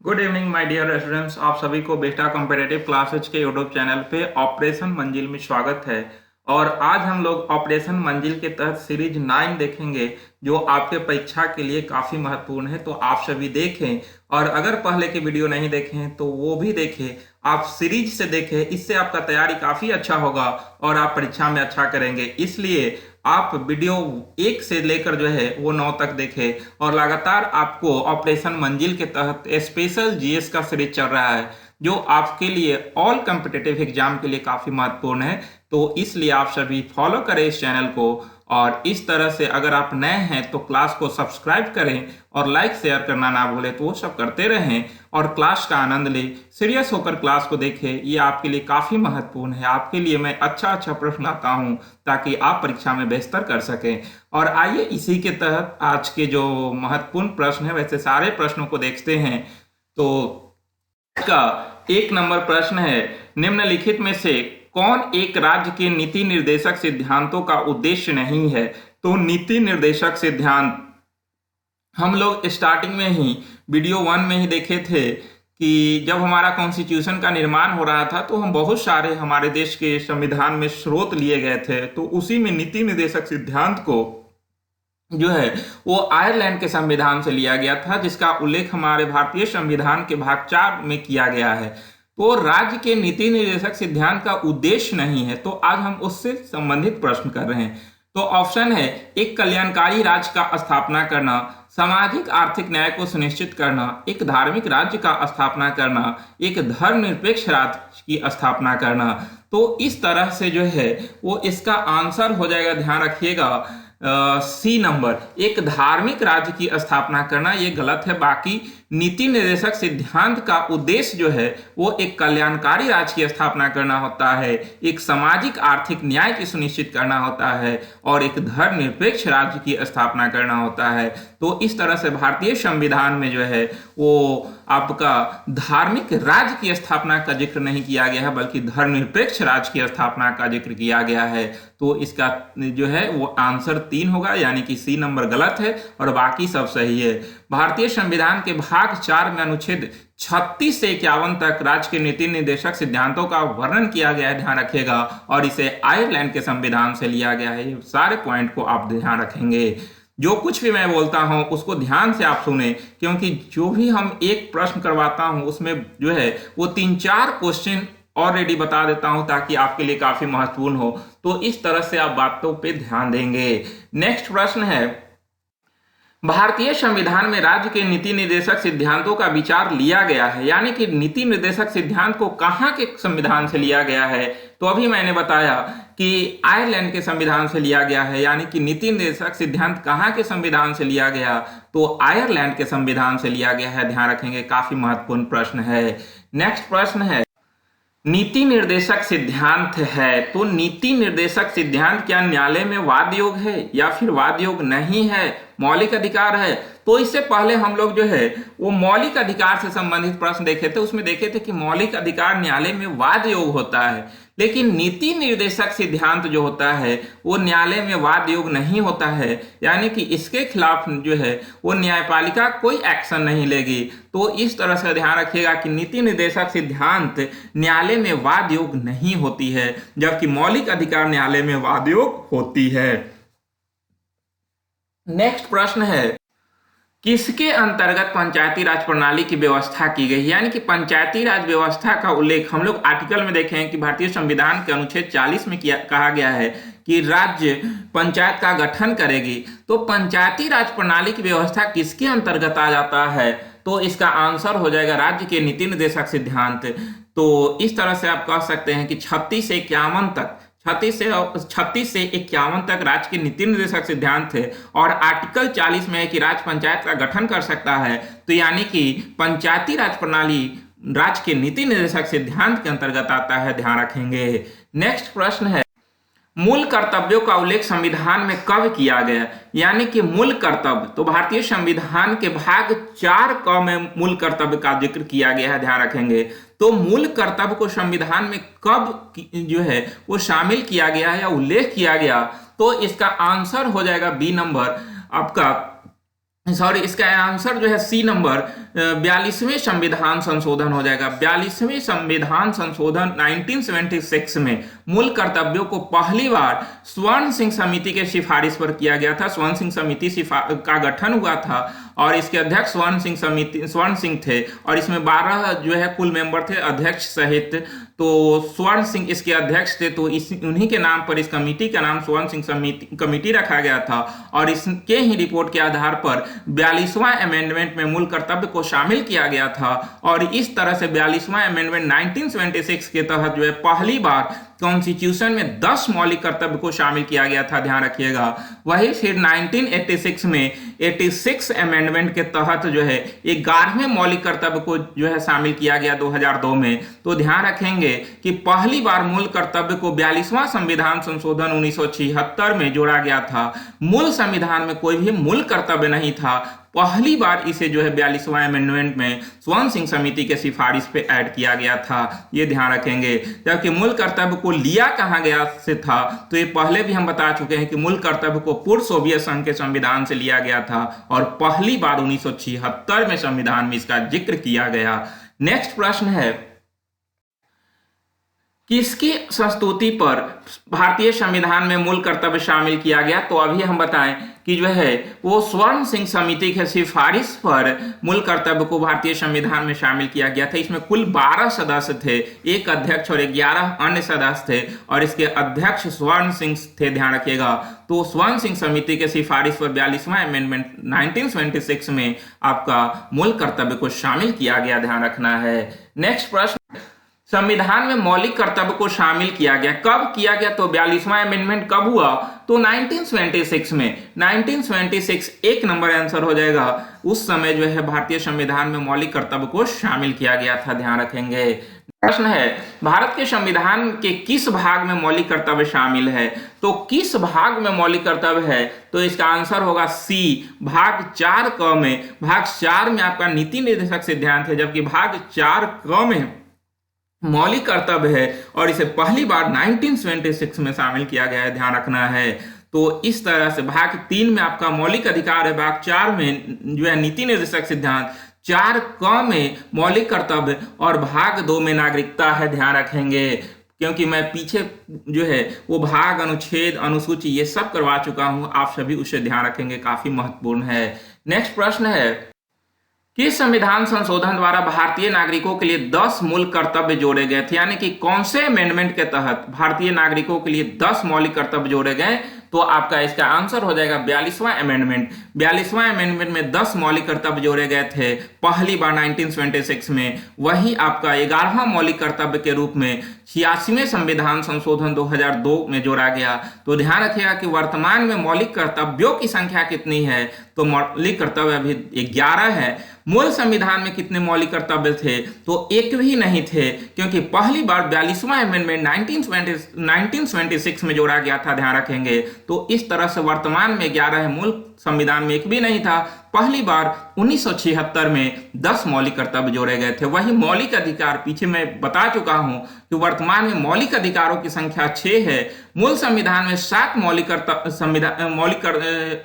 Good evening my dear students. आप सभी को बेटा कॉम्पिटेटिव क्लासेज के यूट्यूब चैनल पे ऑपरेशन मंजिल में स्वागत है। और आज हम लोग ऑपरेशन मंजिल के तहत सीरीज 9 देखेंगे, जो आपके परीक्षा के लिए काफ़ी महत्वपूर्ण है। तो आप सभी देखें, और अगर पहले की वीडियो नहीं देखें तो वो भी देखें। आप सीरीज से देखें, इससे आपका तैयारी काफ़ी अच्छा होगा और आप परीक्षा में अच्छा करेंगे। इसलिए आप वीडियो 1 से लेकर जो है वो 9 तक देखें, और लगातार आपको ऑपरेशन मंजिल के तहत स्पेशल जीएस का सीरीज चल रहा है, जो आपके लिए ऑल कॉम्पिटिटिव एग्जाम के लिए काफ़ी महत्वपूर्ण है। तो इसलिए आप सभी फॉलो करें इस चैनल को, और इस तरह से अगर आप नए हैं तो क्लास को सब्सक्राइब करें और लाइक शेयर करना ना भूलें। तो वो सब करते रहें और क्लास का आनंद लें, सीरियस होकर क्लास को देखें। ये आपके लिए काफ़ी महत्वपूर्ण है। आपके लिए मैं अच्छा प्रश्न लाता हूँ ताकि आप परीक्षा में बेहतर कर सकें। और आइए इसी के तहत आज के जो महत्वपूर्ण प्रश्न है, वैसे सारे प्रश्नों को देखते हैं। तो का 1 नंबर प्रश्न है, निम्नलिखित में से कौन एक राज्य के नीति निर्देशक सिद्धांतों का उद्देश्य नहीं है? तो नीति निर्देशक सिद्धांत हम लोग स्टार्टिंग में ही वीडियो 1 में ही देखे थे कि जब हमारा कॉन्स्टिट्यूशन का निर्माण हो रहा था तो हम बहुत सारे हमारे देश के संविधान में स्रोत लिए गए थे। तो उसी में नीति निर्देशक सिद्धांत को जो है वो आयरलैंड के संविधान से लिया गया था, जिसका उल्लेख हमारे भारतीय संविधान के भाग 4 में किया गया है। तो राज्य के नीति निर्देशक सिद्धांत का उद्देश्य नहीं है, तो आज हम उससे संबंधित प्रश्न कर रहे हैं। तो ऑप्शन है, एक कल्याणकारी राज्य का स्थापना करना, सामाजिक आर्थिक न्याय को सुनिश्चित करना, एक धार्मिक राज्य का स्थापना करना, एक धर्मनिरपेक्ष राज्य की स्थापना करना। तो इस तरह से जो है वो इसका आंसर हो जाएगा, ध्यान रखिएगा, सी नंबर, एक धार्मिक राज्य की स्थापना करना। ये गलत है। बाकी नीति निर्देशक सिद्धांत का उद्देश्य जो है वो एक कल्याणकारी राज्य की स्थापना करना होता है, एक सामाजिक आर्थिक न्याय की सुनिश्चित करना होता है, और एक धर्मनिरपेक्ष राज्य की स्थापना करना होता है। तो इस तरह से भारतीय संविधान में जो है वो आपका धार्मिक राज्य की स्थापना का जिक्र नहीं किया गया है, बल्कि धर्मनिरपेक्ष राज्य की स्थापना का जिक्र किया गया है। तो इसका जो है वो आंसर 3 होगा, यानी कि सी नंबर गलत है और बाकी सब सही है। भारतीय संविधान के भाग 4 में अनुच्छेद 36 से 51 तक राज्य के नीति निर्देशक सिद्धांतों का वर्णन किया गया है, ध्यान रखिएगा, और इसे आयरलैंड के संविधान से लिया गया है। ये सारे पॉइंट को आप ध्यान रखेंगे। जो कुछ भी मैं बोलता हूं उसको ध्यान से आप सुने, क्योंकि जो भी हम एक प्रश्न करवाता हूं उसमें जो है वो 3-4 क्वेश्चन ऑलरेडी बता देता हूं, ताकि आपके लिए काफी महत्वपूर्ण हो। तो इस तरह से आप बातों पे ध्यान देंगे। नेक्स्ट प्रश्न है, भारतीय संविधान में राज्य के नीति निर्देशक सिद्धांतों का विचार लिया गया है, यानी कि नीति निर्देशक सिद्धांत को कहां के संविधान से लिया गया है? तो अभी मैंने बताया कि आयरलैंड के संविधान से लिया गया है, यानी कि नीति निर्देशक सिद्धांत कहां के संविधान से लिया गया? तो आयरलैंड के संविधान से लिया गया है, ध्यान रखेंगे, काफी महत्वपूर्ण प्रश्न है। नेक्स्ट प्रश्न है, नीति निर्देशक सिद्धांत है, तो नीति निर्देशक सिद्धांत क्या न्यायालय में वाद योग है या फिर वाद योग नहीं है, मौलिक अधिकार है? तो इससे पहले हम लोग जो है वो मौलिक अधिकार से संबंधित प्रश्न देखे थे, उसमें देखे थे कि मौलिक अधिकार न्यायालय में वाद योग होता है, लेकिन नीति निर्देशक सिद्धांत जो होता है वो न्यायालय में वाद योग नहीं होता है, यानी कि इसके खिलाफ जो है वो न्यायपालिका कोई एक्शन नहीं लेगी। तो इस तरह से ध्यान रखिएगा कि नीति निर्देशक सिद्धांत न्यायालय में वाद योग नहीं होती है, जबकि मौलिक अधिकार न्यायालय में वाद योग होती है। नेक्स्ट प्रश्न है, किसके अंतर्गत पंचायती राज प्रणाली की व्यवस्था की गई? यानी कि पंचायती राज व्यवस्था का उल्लेख हम लोग आर्टिकल में देखे हैं कि भारतीय संविधान के अनुच्छेद 40 में कहा गया है कि राज्य पंचायत का गठन करेगी। तो पंचायती राज प्रणाली की व्यवस्था किसके अंतर्गत आ जाता है? तो इसका आंसर हो जाएगा राज्य के नीति निर्देशक सिद्धांत। तो इस तरह से आप कह सकते हैं कि 36 से 51 तक 36 से 51 तक राज्य के नीति निर्देशक सिद्धांत थे, और आर्टिकल 40 में है कि राज्य पंचायत का गठन कर सकता है। तो यानी कि पंचायती राज प्रणाली राज्य के नीति निर्देशक सिद्धांत के अंतर्गत आता है, ध्यान रखेंगे। नेक्स्ट प्रश्न है, मूल कर्तव्यों का उल्लेख संविधान में कब किया गया? यानी कि मूल कर्तव्य, तो भारतीय संविधान के भाग 4 क में मूल कर्तव्य का जिक्र किया गया है, ध्यान रखेंगे। तो मूल कर्तव्य को संविधान में कब जो है वो शामिल किया गया है या उल्लेख किया गया? तो इसका आंसर हो जाएगा बी नंबर, आपका सॉरी, इसका आंसर जो है सी नंबर 42वें संविधान संशोधन हो जाएगा। 42वें संविधान संशोधन 1976 में मूल कर्तव्यों को पहली बार स्वर्ण सिंह समिति के सिफारिश पर किया गया था। स्वर्ण सिंह समिति का गठन हुआ था और इसके अध्यक्ष स्वर्ण सिंह थे और इसमें 12 जो है कुल मेंबर थे अध्यक्ष सहित। तो स्वर्ण सिंह इसके अध्यक्ष थे, तो उन्हीं के नाम पर इस कमेटी का नाम स्वर्ण सिंह कमेटी रखा गया था और इसके ही रिपोर्ट के आधार पर 42वां अमेंडमेंट में मूल कर्तव्य को शामिल किया गया था और इस तरह से 42वां अमेंडमेंट 1976 के तहत जो है पहली बार कॉन्स्टिट्यूशन में 10 मौलिक कर्तव्य को शामिल किया गया था, ध्यान रखिएगा। वही फिर 1986 में 86 अमेंडमेंट के तहत जो है 11वें मौलिक कर्तव्य को जो है शामिल किया गया 2002 में। तो ध्यान रखेंगे कि पहली बार मूल कर्तव्य को 42वां संविधान संशोधन 1976 में जोड़ा गया था। मूल संविधान में कोई भी मूल कर्तव्य नहीं था, पहली बार इसे जो है 42वां अमेंडमेंट में स्वर्ण सिंह समिति के सिफारिश पे ऐड किया गया था, ये ध्यान रखेंगे। जबकि मूल कर्तव्य को लिया कहां गया से था, तो ये पहले भी हम बता चुके हैं कि मूल कर्तव्य को पूर्व सोवियत संघ के संविधान से लिया गया था और पहली बार 1976 में संविधान में इसका जिक्र किया गया। नेक्स्ट प्रश्न है, किसकी संस्तुति पर भारतीय संविधान में मूल कर्तव्य शामिल किया गया? तो अभी हम बताएं कि जो है वो स्वर्ण सिंह समिति के सिफारिश पर मूल कर्तव्य को भारतीय संविधान में शामिल किया गया था। इसमें कुल 12 सदस्य थे, एक अध्यक्ष और 11 अन्य सदस्य थे और इसके अध्यक्ष स्वर्ण सिंह थे, ध्यान रखिएगा। तो स्वर्ण सिंह समिति के सिफारिश पर 42वां अमेंडमेंट 1976 में आपका मूल कर्तव्य को शामिल किया गया, ध्यान रखना है। नेक्स्ट प्रश्न, संविधान में मौलिक कर्तव्य को शामिल किया गया, कब किया गया? तो 42वां अमेंडमेंट कब हुआ? तो 1976 में। 1976 एक नंबर आंसर हो जाएगा। उस समय जो है भारतीय संविधान में मौलिक कर्तव्य को शामिल किया गया था, ध्यान रखेंगे। प्रश्न है, भारत के संविधान के किस भाग में मौलिक कर्तव्य शामिल है? तो किस भाग में मौलिक कर्तव्य है? तो इसका आंसर होगा सी, भाग 4 क में। भाग 4 में आपका नीति निर्देशक सिद्धांत है, जबकि भाग 4 क में मौलिक कर्तव्य है और इसे पहली बार 1976 में शामिल किया गया है, ध्यान रखना है। तो इस तरह से भाग 3 में आपका मौलिक अधिकार है, भाग 4 में जो है नीति निर्देशक सिद्धांत, 4 क में मौलिक कर्तव्य और भाग 2 में नागरिकता है, ध्यान रखेंगे। क्योंकि मैं पीछे जो है वो भाग, अनुच्छेद, अनुसूची ये सब करवा चुका हूं, आप सभी उसे ध्यान रखेंगे, काफी महत्वपूर्ण है। नेक्स्ट प्रश्न है, किस संविधान संशोधन द्वारा भारतीय नागरिकों के लिए 10 मूल कर्तव्य जोड़े गए थे? यानी कि कौन से अमेंडमेंट के तहत भारतीय नागरिकों के लिए 10 मौलिक कर्तव्य जोड़े गए? तो आपका इसका आंसर हो जाएगा 42वां अमेंडमेंट। 42वां अमेंडमेंट में 10 मौलिक कर्तव्य जोड़े गए थे पहली बार 1976 में। वही आपका 11वां मौलिक कर्तव्य के रूप में 86वें संविधान संशोधन 2002 में जोड़ा गया। तो ध्यान रखिएगा कि वर्तमान में मौलिक कर्तव्यों की संख्या कितनी है? तो मौलिक कर्तव्य अभी 11 है। मूल संविधान में कितने मौलिक कर्तव्य थे? तो एक भी नहीं थे, क्योंकि पहली बार 42वां अमेंडमेंट 1976 में जोड़ा गया था, ध्यान रखेंगे। तो इस तरह से वर्तमान में 11 है, मूल संविधान में एक भी नहीं था। पहली बार 1976 में 10 मौलिक कर्तव्य जोड़े गए थे। वही मौलिक अधिकार, पीछे मैं बता चुका हूं कि वर्तमान में मौलिक अधिकारों की संख्या 6 है। मूल संविधान में 7 मौलिक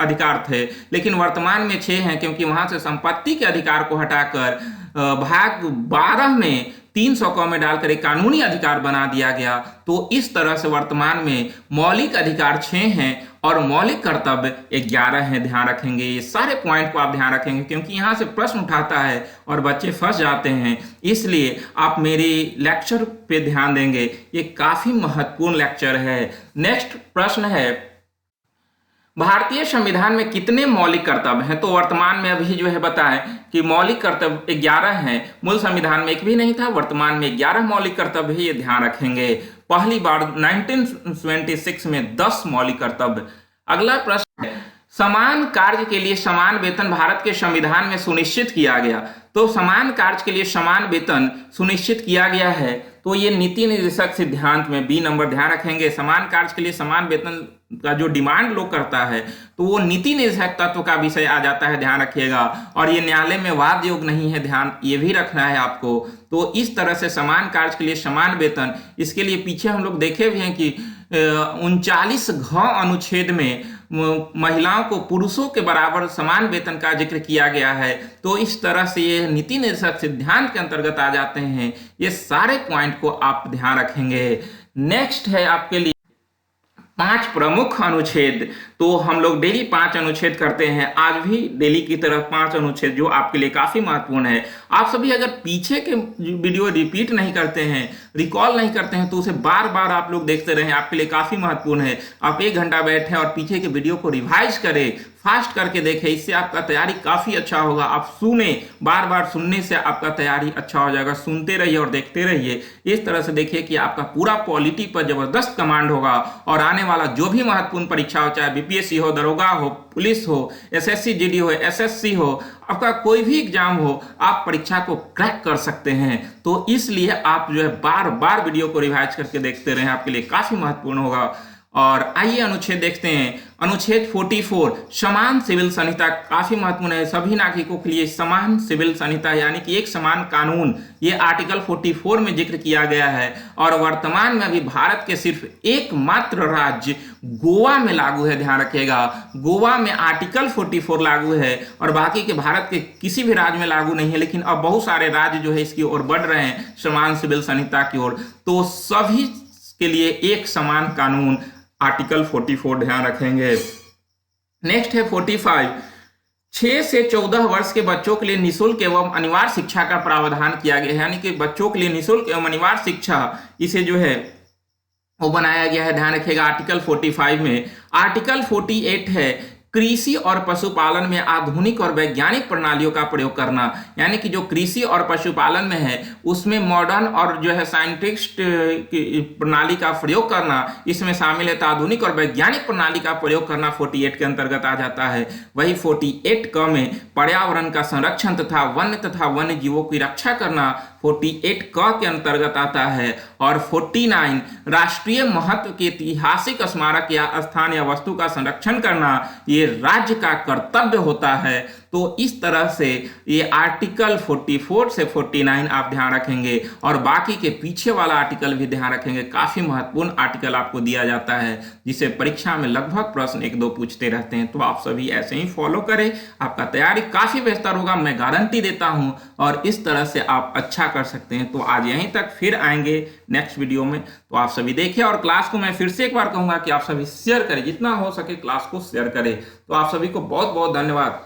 अधिकार थे, लेकिन वर्तमान में 6 हैं, क्योंकि वहां से संपत्ति के अधिकार को हटाकर भाग 12 में 300 क में डालकर एक कानूनी अधिकार बना दिया गया। तो इस तरह से वर्तमान में मौलिक अधिकार 6 हैं और मौलिक कर्तव्य 11 हैं, ध्यान रखेंगे। ये सारे पॉइंट को आप ध्यान रखेंगे, क्योंकि यहाँ से प्रश्न उठाता है और बच्चे फंस जाते हैं, इसलिए आप मेरी लेक्चर पे ध्यान देंगे। ये काफी महत्वपूर्ण लेक्चर है। नेक्स्ट प्रश्न है, भारतीय संविधान में कितने मौलिक कर्तव्य हैं? तो वर्तमान में अभी जो है बताएं कि मौलिक कर्तव्य 11 हैं। मूल संविधान में एक भी नहीं था, वर्तमान में 11 मौलिक कर्तव्य है, ये ध्यान रखेंगे। पहली बार 1976 में 10 मौलिक कर्तव्य। अगला प्रश्न है, समान कार्य के लिए समान वेतन भारत के संविधान में सुनिश्चित किया गया। तो समान कार्य के लिए समान वेतन सुनिश्चित किया गया है, तो ये नीति निर्देशक सिद्धांत में बी नंबर, ध्यान रखेंगे। समान कार्य के लिए समान वेतन का जो डिमांड लोग करता है, तो वो नीति निर्देशक तत्व का विषय आ जाता है, ध्यान रखिएगा। और ये न्यायालय में वाद योग नहीं है, ध्यान ये भी रखना है आपको। तो इस तरह से समान कार्य के लिए समान वेतन, इसके लिए पीछे हम लोग देखे भी हैं कि 39 घ अनुच्छेद में महिलाओं को पुरुषों के बराबर समान वेतन का जिक्र किया गया है। तो इस तरह से ये नीति निर्देशक सिद्धांत के अंतर्गत आ जाते हैं। ये सारे पॉइंट को आप ध्यान रखेंगे। नेक्स्ट है आपके लिए 5 प्रमुख अनुच्छेद। तो हम लोग डेली 5 अनुच्छेद करते हैं, आज भी डेली की तरह 5 अनुच्छेद जो आपके लिए काफी महत्वपूर्ण है। आप सभी अगर पीछे के वीडियो रिपीट नहीं करते हैं, रिकॉल नहीं करते हैं, तो उसे बार बार आप लोग देखते रहें, आपके लिए काफी महत्वपूर्ण है। आप 1 घंटा बैठें और पीछे के वीडियो को रिवाइज करें, फास्ट करके देखें, इससे आपका तैयारी काफी अच्छा होगा। आप सुने, बार बार सुनने से आपका तैयारी अच्छा हो जाएगा। सुनते रहिए और देखते रहिए। इस तरह से देखिए कि आपका पूरा पॉलिटी पर जबरदस्त कमांड होगा और आने वाला जो भी महत्वपूर्ण परीक्षा हो, चाहे बीपीएससी हो, दरोगा हो, पुलिस हो, एसएससी जीडी हो, एसएससी हो, आपका कोई भी एग्जाम हो, आप परीक्षा को क्रैक कर सकते हैं। तो इसलिए आप जो है बार बार वीडियो को रिवाइज करके देखते रहें, आपके लिए काफी महत्वपूर्ण होगा। और आइए अनुच्छेद देखते हैं। अनुच्छेद 44 समान सिविल संहिता काफी महत्वपूर्ण है। सभी नागरिकों के लिए समान सिविल संहिता यानी कि एक समान कानून, ये आर्टिकल 44 में जिक्र किया गया है। और वर्तमान में अभी भारत के सिर्फ एकमात्र राज्य गोवा में लागू है, ध्यान रखिएगा। गोवा में आर्टिकल 44 लागू है और बाकी के भारत के किसी भी राज्य में लागू नहीं है। लेकिन अब बहुत सारे राज्य जो है इसकी ओर बढ़ रहे हैं, समान सिविल संहिता की ओर। तो सभी के लिए एक समान कानून, आर्टिकल 44 ध्यान रखेंगे। नेक्स्ट है 45 6 से 14 वर्ष के बच्चों के लिए निःशुल्क एवं अनिवार्य शिक्षा का प्रावधान किया गया है। यानी कि बच्चों के लिए निःशुल्क एवं अनिवार्य शिक्षा, इसे जो है वो बनाया गया है, ध्यान रखिएगा आर्टिकल 45 में। आर्टिकल 48 है कृषि और पशुपालन में आधुनिक और वैज्ञानिक प्रणालियों का प्रयोग करना। यानी कि जो कृषि और पशुपालन में है उसमें मॉडर्न और जो है साइंटिस्ट प्रणाली का प्रयोग करना इसमें शामिल है। तो आधुनिक और वैज्ञानिक प्रणाली का प्रयोग करना 48 के अंतर्गत आ जाता है। वही 48 क में पर्यावरण का संरक्षण तथा वन्य जीवों की रक्षा करना 48 क के अंतर्गत आता है। और 49 राष्ट्रीय महत्व के ऐतिहासिक स्मारक या स्थान या वस्तु का संरक्षण करना ये राज्य का कर्तव्य होता है। तो इस तरह से ये आर्टिकल 44 से 49 आप ध्यान रखेंगे और बाकी के पीछे वाला आर्टिकल भी ध्यान रखेंगे। काफी महत्वपूर्ण आर्टिकल आपको दिया जाता है जिसे परीक्षा में लगभग प्रश्न 1-2 पूछते रहते हैं। तो आप सभी ऐसे ही फॉलो करें, आपका तैयारी काफी बेहतर होगा, मैं गारंटी देता हूं। और इस तरह से आप अच्छा कर सकते हैं। तो आज यहीं तक, फिर आएंगे नेक्स्ट वीडियो में। तो आप सभी देखिए और क्लास को मैं फिर से एक बार कहूंगा कि आप सभी शेयर करें, जितना हो सके क्लास को शेयर करें। तो आप सभी को बहुत बहुत धन्यवाद।